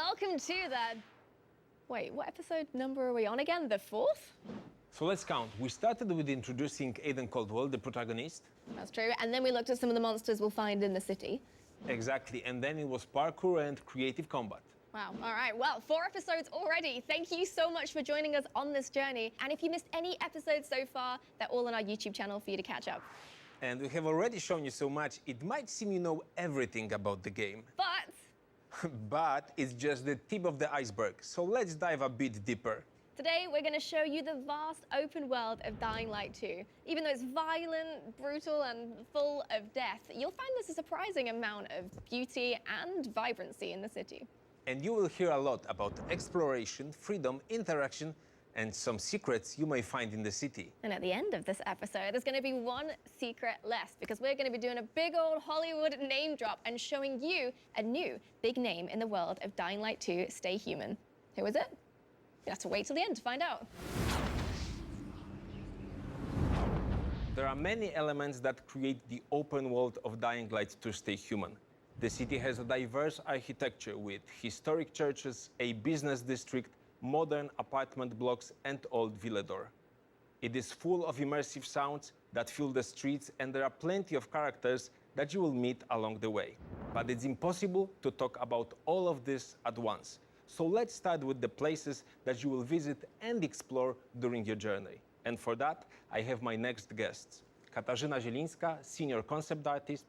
welcome to the... Wait, what episode number are we on again? The fourth? So let's count. We started with introducing Aidan Caldwell, the protagonist. That's true. And then we looked at some of the monsters we'll find in the city. Exactly. And then it was parkour and creative combat. Wow. All right. Well, 4 episodes already. Thank you so much for joining us on this journey. And if you missed any episodes so far, they're all on our YouTube channel for you to catch up. And we have already shown you so much, it might seem you know everything about the game. But... But it's just the tip of the iceberg. So let's dive a bit deeper. Today, we're going to show you the vast open world of Dying Light 2. Even though it's violent, brutal, and full of death, you'll find there's a surprising amount of beauty and vibrancy in the city. And you will hear a lot about exploration, freedom, interaction, and some secrets you may find in the city. And at the end of this episode, there's going to be one secret less, because we're going to be doing a big old Hollywood name drop and showing you a new big name in the world of Dying Light 2, Stay Human. Who is it? You have to wait till the end to find out. There are many elements that create the open world of Dying Light to Stay Human. The city has a diverse architecture with historic churches, a business district, modern apartment blocks, and old villador. It is full of immersive sounds that fill the streets, and there are plenty of characters that you will meet along the way. But it's impossible to talk about all of this at once. So let's start with the places that you will visit and explore during your journey. And for that, I have my next guests, Katarzyna Zielińska, Senior Concept Artist,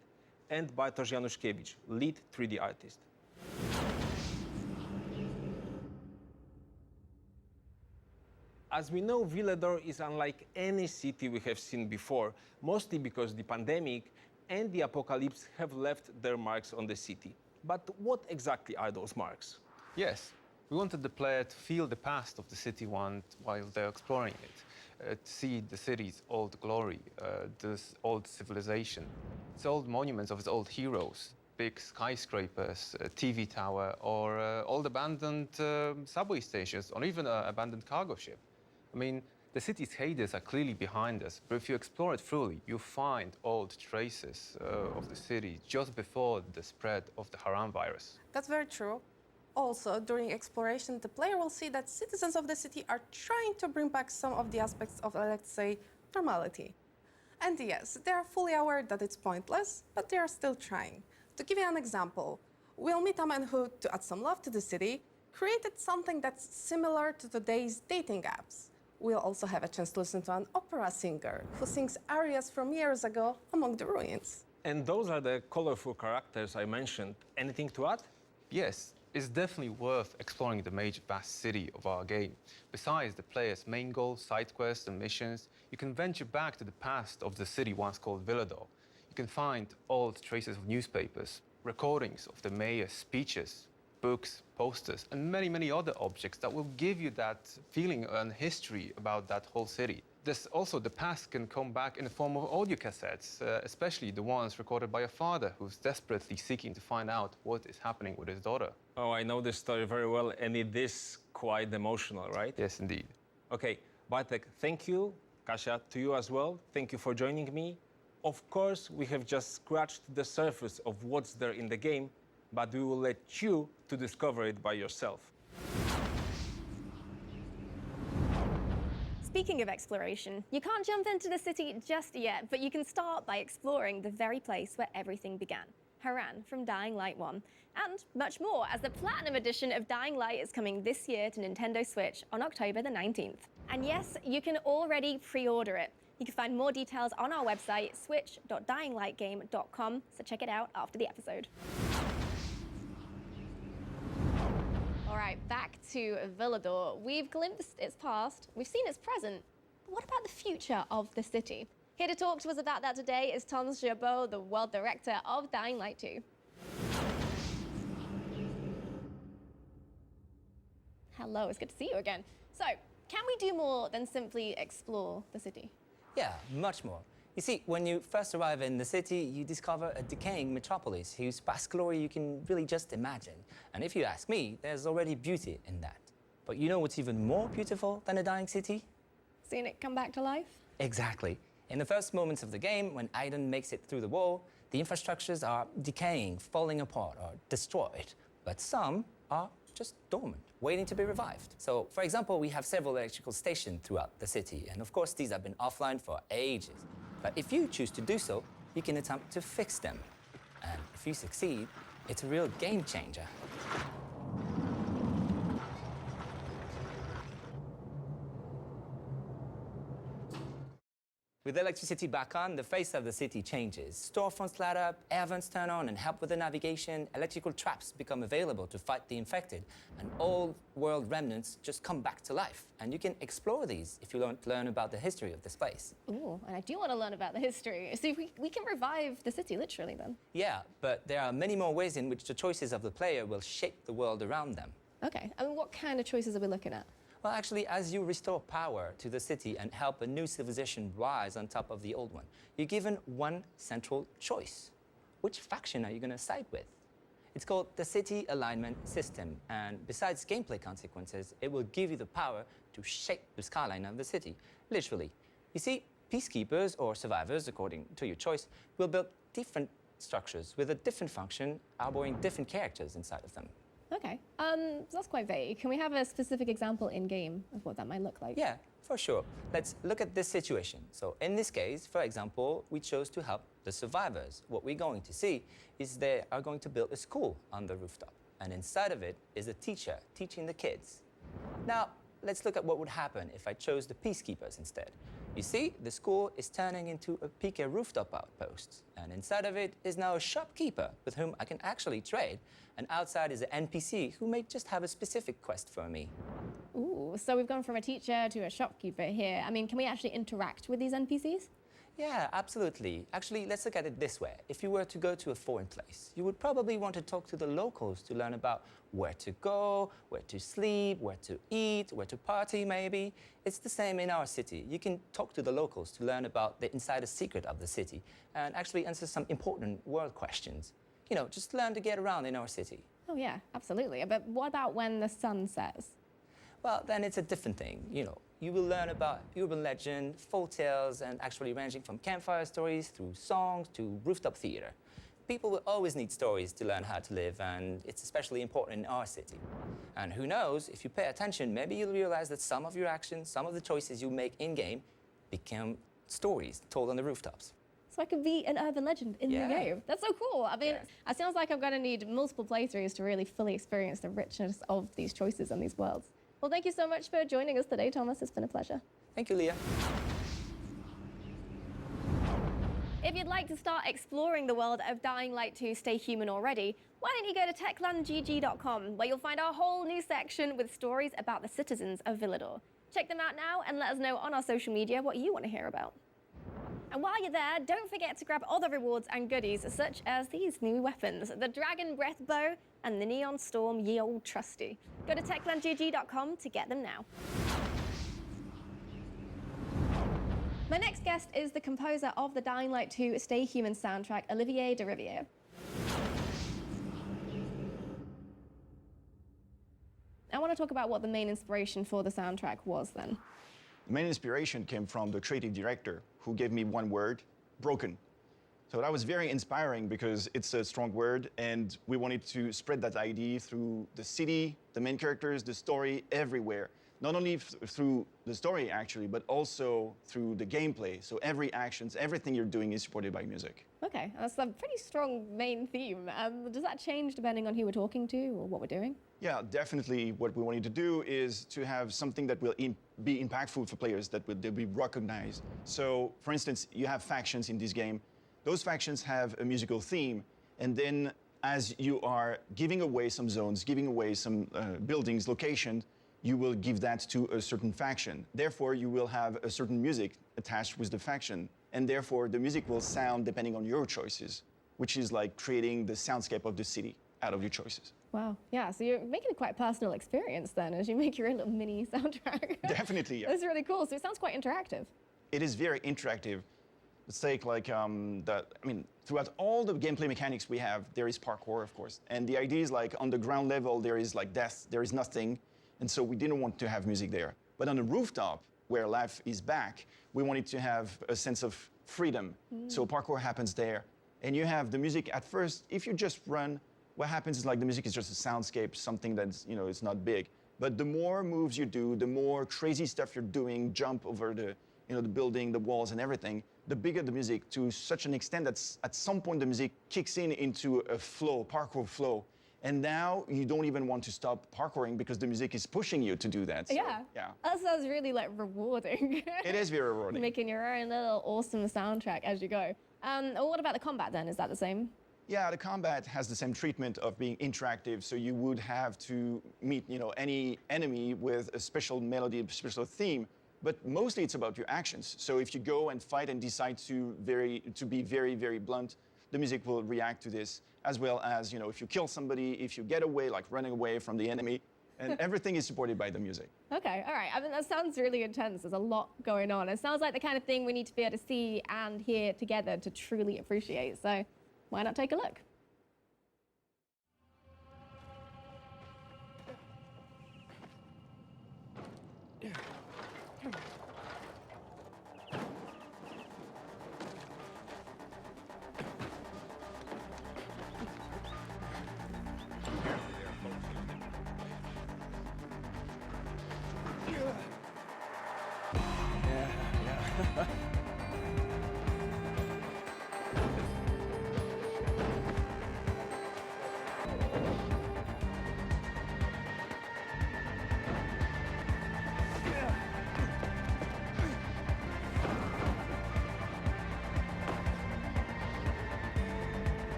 and Bartosz Januszkiewicz, Lead 3D Artist. As we know, Villador is unlike any city we have seen before, mostly because the pandemic and the apocalypse have left their marks on the city. But what exactly are those marks? Yes, we wanted the player to feel the past of the city while they're exploring it, to see the city's old glory, this old civilization, its old monuments of its old heroes, big skyscrapers, a TV tower, or old abandoned subway stations, or even an abandoned cargo ship. I mean, the city's heydays are clearly behind us, but if you explore it fully, you'll find old traces of the city just before the spread of the Haram virus. That's very true. Also, during exploration, the player will see that citizens of the city are trying to bring back some of the aspects of, let's say, normality. And yes, they are fully aware that it's pointless, but they are still trying. To give you an example, we'll meet a man who, to add some love to the city, created something that's similar to today's dating apps. We'll also have a chance to listen to an opera singer who sings arias from years ago among the ruins. And those are the colorful characters I mentioned. Anything to add? Yes, it's definitely worth exploring the major vast city of our game. Besides the player's main goals, side quests, and missions, you can venture back to the past of the city once called Villador. You can find old traces of newspapers, recordings of the mayor's speeches, books, posters, and many, many other objects that will give you that feeling and history about that whole city. There's also the past can come back in the form of audio cassettes, especially the ones recorded by a father who's desperately seeking to find out what is happening with his daughter. Oh, I know this story very well, and it is quite emotional, right? Yes, indeed. Okay, Bartek, thank you. Kasia, to you as well. Thank you for joining me. Of course, we have just scratched the surface of what's there in the game, but we will let you to discover it by yourself. Speaking of exploration, you can't jump into the city just yet, but you can start by exploring the very place where everything began, Haran from Dying Light 1, and much more, as the Platinum Edition of Dying Light is coming this year to Nintendo Switch on October the 19th. And yes, you can already pre-order it. You can find more details on our website, switch.dyinglightgame.com, so check it out after the episode. All right, back to Villador. We've glimpsed its past, we've seen its present, but what about the future of the city? Here to talk to us about that today is Tom Jabot, the world director of Dying Light 2. Hello, it's good to see you again. So, can we do more than simply explore the city? Yeah, much more. You see, when you first arrive in the city, you discover a decaying metropolis whose past glory you can really just imagine. And if you ask me, there's already beauty in that. But you know what's even more beautiful than a dying city? Seeing it come back to life? Exactly. In the first moments of the game, when Aidan makes it through the wall, the infrastructures are decaying, falling apart, or destroyed. But some are just dormant, waiting to be revived. So, for example, we have several electrical stations throughout the city, and of course, these have been offline for ages. But if you choose to do so, you can attempt to fix them. And if you succeed, it's a real game changer. With electricity back on, the face of the city changes. Storefronts light up, air vents turn on and help with the navigation, electrical traps become available to fight the infected, and old world remnants just come back to life. And you can explore these if you want to learn about the history of this place. Ooh, and I do want to learn about the history. So we can revive the city, literally, then. Yeah, but there are many more ways in which the choices of the player will shape the world around them. Okay, I mean, what kind of choices are we looking at? Well, actually, as you restore power to the city and help a new civilization rise on top of the old one, you're given one central choice. Which faction are you going to side with? It's called the City Alignment System, and besides gameplay consequences, it will give you the power to shape the skyline of the city, literally. You see, peacekeepers or survivors, according to your choice, will build different structures with a different function, harboring different characters inside of them. Okay, that's quite vague. Can we have a specific example in-game of what that might look like? Yeah, for sure. Let's look at this situation. So in this case, for example, we chose to help the survivors. What we're going to see is they are going to build a school on the rooftop. And inside of it is a teacher teaching the kids. Now, let's look at what would happen if I chose the peacekeepers instead. You see, the school is turning into a Pika rooftop outpost. And inside of it is now a shopkeeper with whom I can actually trade. And outside is an NPC who may just have a specific quest for me. Ooh, so we've gone from a teacher to a shopkeeper here. I mean, can we actually interact with these NPCs? Yeah, absolutely. Actually, let's look at it this way. If you were to go to a foreign place, you would probably want to talk to the locals to learn about where to go, where to sleep, where to eat, where to party, maybe. It's the same in our city. You can talk to the locals to learn about the insider secret of the city and actually answer some important world questions. You know, just learn to get around in our city. Oh yeah, absolutely. But what about when the sun sets? Well, then it's a different thing. You know, you will learn about urban legend, folk tales, and actually ranging from campfire stories through songs to rooftop theater. People will always need stories to learn how to live, and it's especially important in our city. And who knows, if you pay attention, maybe you'll realize that some of your actions, some of the choices you make in-game become stories told on the rooftops. So I could be an urban legend in the game. That's so cool. I mean, it sounds like I'm going to need multiple playthroughs to really fully experience the richness of these choices and these worlds. Well, thank you so much for joining us today, Thomas. It's been a pleasure. Thank you, Leah. If you'd like to start exploring the world of Dying Light 2 Stay Human already, why don't you go to techlandgg.com, where you'll find our whole new section with stories about the citizens of Villador. Check them out now and let us know on our social media what you want to hear about. And while you're there, don't forget to grab other rewards and goodies, such as these new weapons, the Dragon Breath Bow and the Neon Storm Ye Old Trusty. Go to techlandgg.com to get them now. My next guest is the composer of the Dying Light 2 Stay Human soundtrack, Olivier de Rivière. I want to talk about what the main inspiration for the soundtrack was then. The main inspiration came from the creative director, who gave me one word: broken. So that was very inspiring because it's a strong word, and we wanted to spread that idea through the city, the main characters, the story, everywhere. Not only through the story, actually, but also through the gameplay. So every actions, everything you're doing is supported by music. Okay, that's a pretty strong main theme. Does that change depending on who we're talking to or what we're doing? Yeah, definitely. What we wanted to do is to have something that will be impactful for players, that they'll be recognized. So, for instance, you have factions in this game. Those factions have a musical theme, and then as you are giving away some zones, giving away some buildings, locations, you will give that to a certain faction. Therefore, you will have a certain music attached with the faction, and therefore the music will sound depending on your choices, which is like creating the soundscape of the city out of your choices. Wow, yeah, so you're making it quite personal experience then as you make your own little mini soundtrack. Definitely, yeah. That's really cool, so it sounds quite interactive. It is very interactive. Let's take like, throughout all the gameplay mechanics we have, there is parkour, of course. And the idea is like on the ground level, there is like death, there is nothing. And so we didn't want to have music there. But on the rooftop, where life is back, we wanted to have a sense of freedom. So parkour happens there. And you have the music at first. If you just run what happens is like the music is just a soundscape, something that's, you know, it's not big. But the more moves you do, the more crazy stuff you're doing, jump over the, you know, the building, the walls and everything, the bigger the music, to such an extent that at some point the music kicks into a flow, parkour flow. And now you don't even want to stop parkouring because the music is pushing you to do that. So, Yeah. That sounds really like rewarding. It is very rewarding. Making your own little awesome soundtrack as you go. What about the combat then? Is that the same? Yeah, the combat has the same treatment of being interactive. So you would have to meet, you know, any enemy with a special melody, a special theme. But mostly it's about your actions. So if you go and fight and decide to be very, very blunt, the music will react to this, as well as, you know, if you kill somebody, if you get away, like running away from the enemy, and everything is supported by the music. Okay, all right. I mean, that sounds really intense. There's a lot going on. It sounds like the kind of thing we need to be able to see and hear together to truly appreciate. So why not take a look?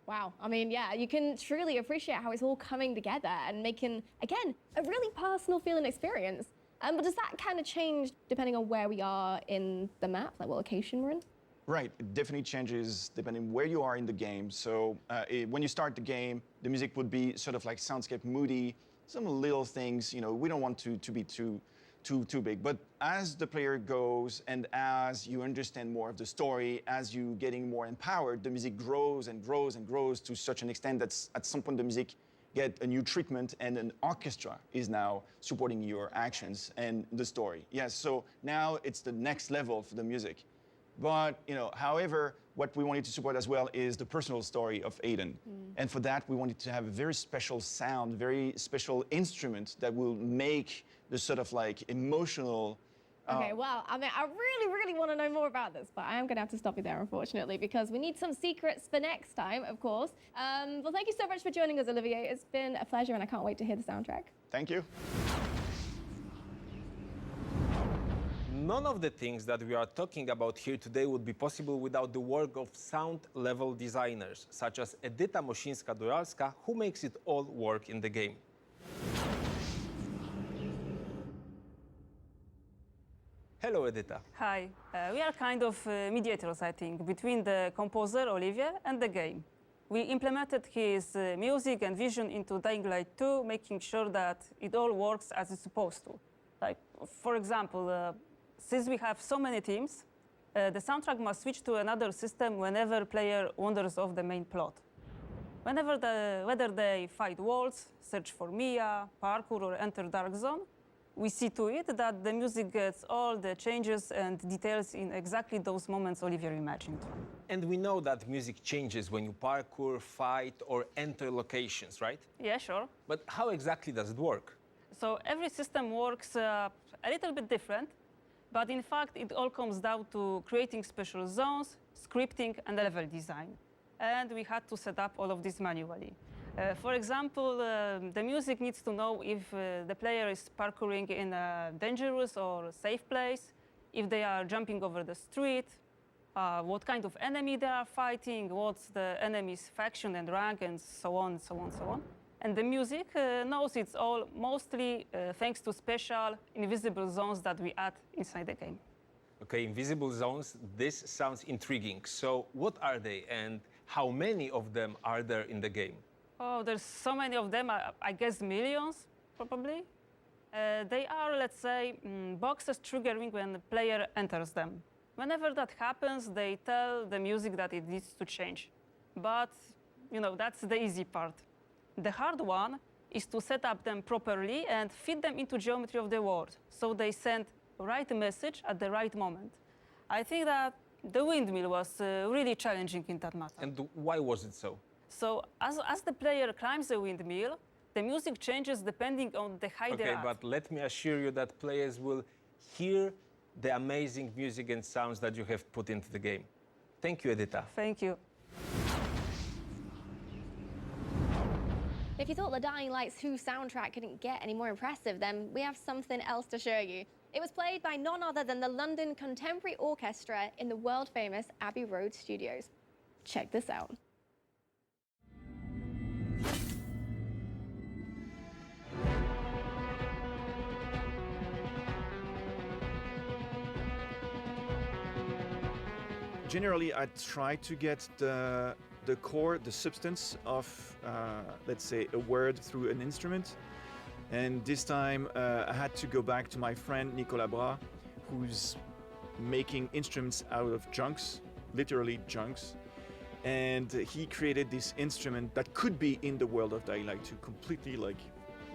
Wow. I mean, yeah, you can truly appreciate how it's all coming together and making, again, a really personal feeling experience. But does that kind of change depending on where we are in the map, like what location we're in? Right, it definitely changes depending where you are in the game. So when you start the game, the music would be sort of like soundscape moody, some little things, you know, we don't want to be too big. But as the player goes and as you understand more of the story, as you getting more empowered, the music grows and grows and grows to such an extent that at some point the music get a new treatment and an orchestra is now supporting your actions and the story. Yes, so now it's the next level for the music. But, you know, however, what we wanted to support as well is the personal story of Aiden. And for that, we wanted to have a very special sound, very special instrument that will make the sort of like emotional. Okay, well, I mean, I really, really want to know more about this, but I am going to have to stop you there, unfortunately, because we need some secrets for next time, of course. Well, thank you so much for joining us, Olivier. It's been a pleasure, and I can't wait to hear the soundtrack. Thank you. None of the things that we are talking about here today would be possible without the work of sound-level designers, such as Edyta Mosińska-Duralska, who makes it all work in the game. Hello, Edyta. Hi. We are kind of mediators, I think, between the composer, Olivier, and the game. We implemented his music and vision into Dying Light 2, making sure that it all works as it's supposed to. Like, for example, since we have so many teams, the soundtrack must switch to another system whenever player wanders off the main plot. Whether they fight walls, search for Mia, parkour, or enter Dark Zone, we see to it that the music gets all the changes and details in exactly those moments Olivier imagined. And we know that music changes when you parkour, fight, or enter locations, right? Yeah, sure. But how exactly does it work? So every system works a little bit different, but in fact, it all comes down to creating special zones, scripting, and level design. And we had to set up all of this manually. For example, the music needs to know if the player is parkouring in a dangerous or safe place, if they are jumping over the street, what kind of enemy they are fighting, what's the enemy's faction and rank, and so on, so on, so on. And the music knows it's all mostly thanks to special invisible zones that we add inside the game. Okay, invisible zones, this sounds intriguing. So what are they and how many of them are there in the game? Oh, there's so many of them, I guess millions, probably. They are, let's say, boxes triggering when the player enters them. Whenever that happens, they tell the music that it needs to change. But, you know, that's the easy part. The hard one is to set up them properly and fit them into geometry of the world, so they send right message at the right moment. I think that the windmill was really challenging in that matter. And why was it so? So as the player climbs the windmill, the music changes depending on the height Okay, they're at. but let me assure you that players will hear the amazing music and sounds that you have put into the game. Thank you, Edita. Thank you. If you thought the Dying Light's Who soundtrack couldn't get any more impressive, then we have something else to show you. It was played by none other than the London Contemporary Orchestra in the world-famous Abbey Road studios. Check this out. Generally, I try to get the core, the substance of, let's say, a word through an instrument. And this time, I had to go back to my friend Nicolas Bras, who's making instruments out of junks, literally junks. And he created this instrument that could be in the world of Dying Light 2, completely like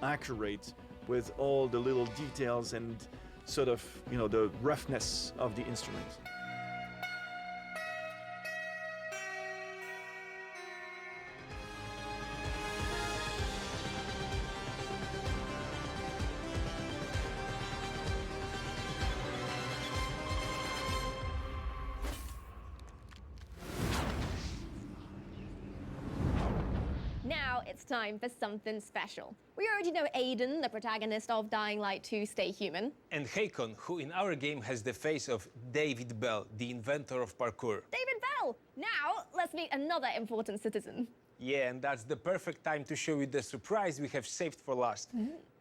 accurate with all the little details and sort of, you know, the roughness of the instrument. Now it's time for something special. We already know Aiden, the protagonist of Dying Light 2 Stay Human. And Hakon, who in our game has the face of David Bell, the inventor of parkour. David Bell! Now let's meet another important citizen. Yeah, and that's the perfect time to show you the surprise we have saved for last.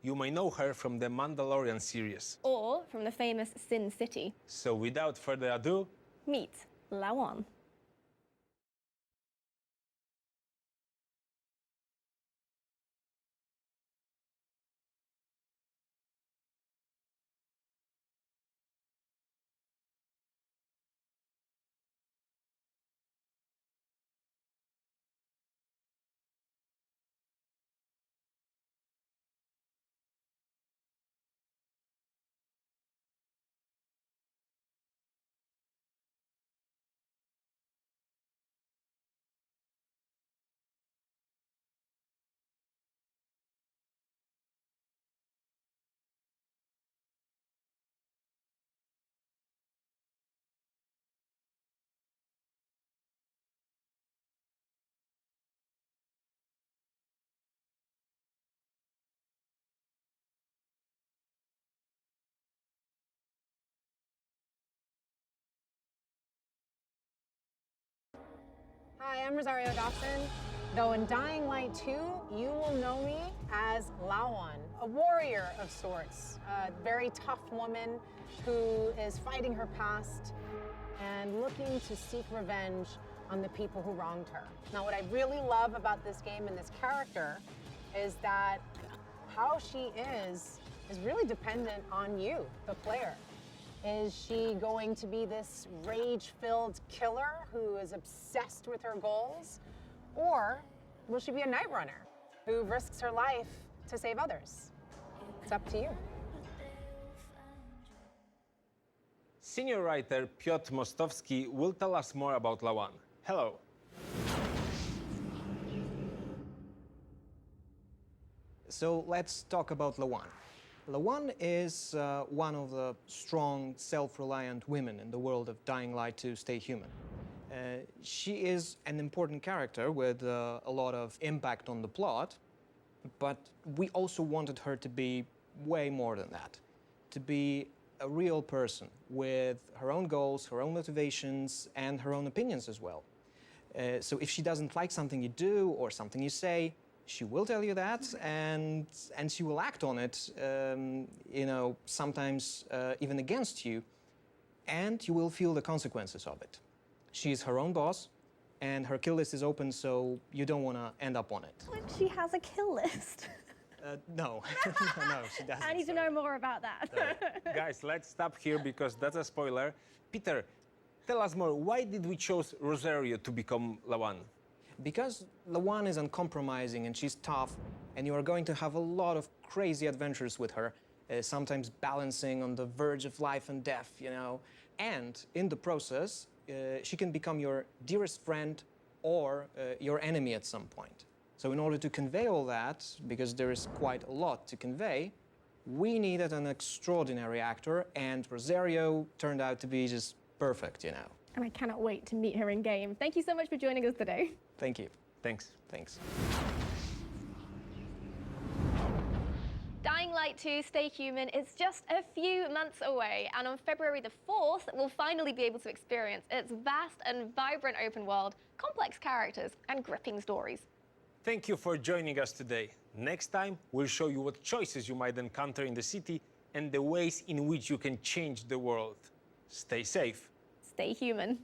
You may know her from the Mandalorian series. Or from the famous Sin City. So without further ado, Meet Lawan. Hi, I'm Rosario Dawson. Though in Dying Light 2, you will know me as Lawan, a warrior of sorts, a very tough woman who is fighting her past and looking to seek revenge on the people who wronged her. Now, what I really love about this game and this character is that how she is really dependent on you, the player. Is she going to be this rage-filled killer who is obsessed with her goals? Or will she be a night runner who risks her life to save others? It's up to you. senior writer Piotr Mostowski will tell us more about Lawan. Hello. So let's talk about Lawan. Lawan is one of the strong, self-reliant women in the world of Dying Light to Stay Human. She is an important character with a lot of impact on the plot, but we also wanted her to be way more than that, to be a real person with her own goals, her own motivations, and her own opinions as well. So if she doesn't like something you do or something you say, she will tell you that, and she will act on it, you know, sometimes even against you, and you will feel the consequences of it. She is her own boss, and her kill list is open, so you don't want to end up on it. She has a kill list. No, no, she doesn't. I need to know more about that. Guys, let's stop here because that's a spoiler. Peter, tell us more. Why did we choose Rosario to become Lawan? Because Lawan is uncompromising and she's tough, and you are going to have a lot of crazy adventures with her, sometimes balancing on the verge of life and death, you know. And in the process, she can become your dearest friend or your enemy at some point. So in order to convey all that, because there is quite a lot to convey, we needed an extraordinary actor, and Rosario turned out to be just perfect, you know. And I cannot wait to meet her in game. Thank you so much for joining us today. Thank you. Thanks. Thanks. Dying Light 2 Stay Human is just a few months away, and on February the 4th, we'll finally be able to experience its vast and vibrant open world, complex characters, and gripping stories. Thank you for joining us today. Next time, we'll show you what choices you might encounter in the city and the ways in which you can change the world. Stay safe. Stay human.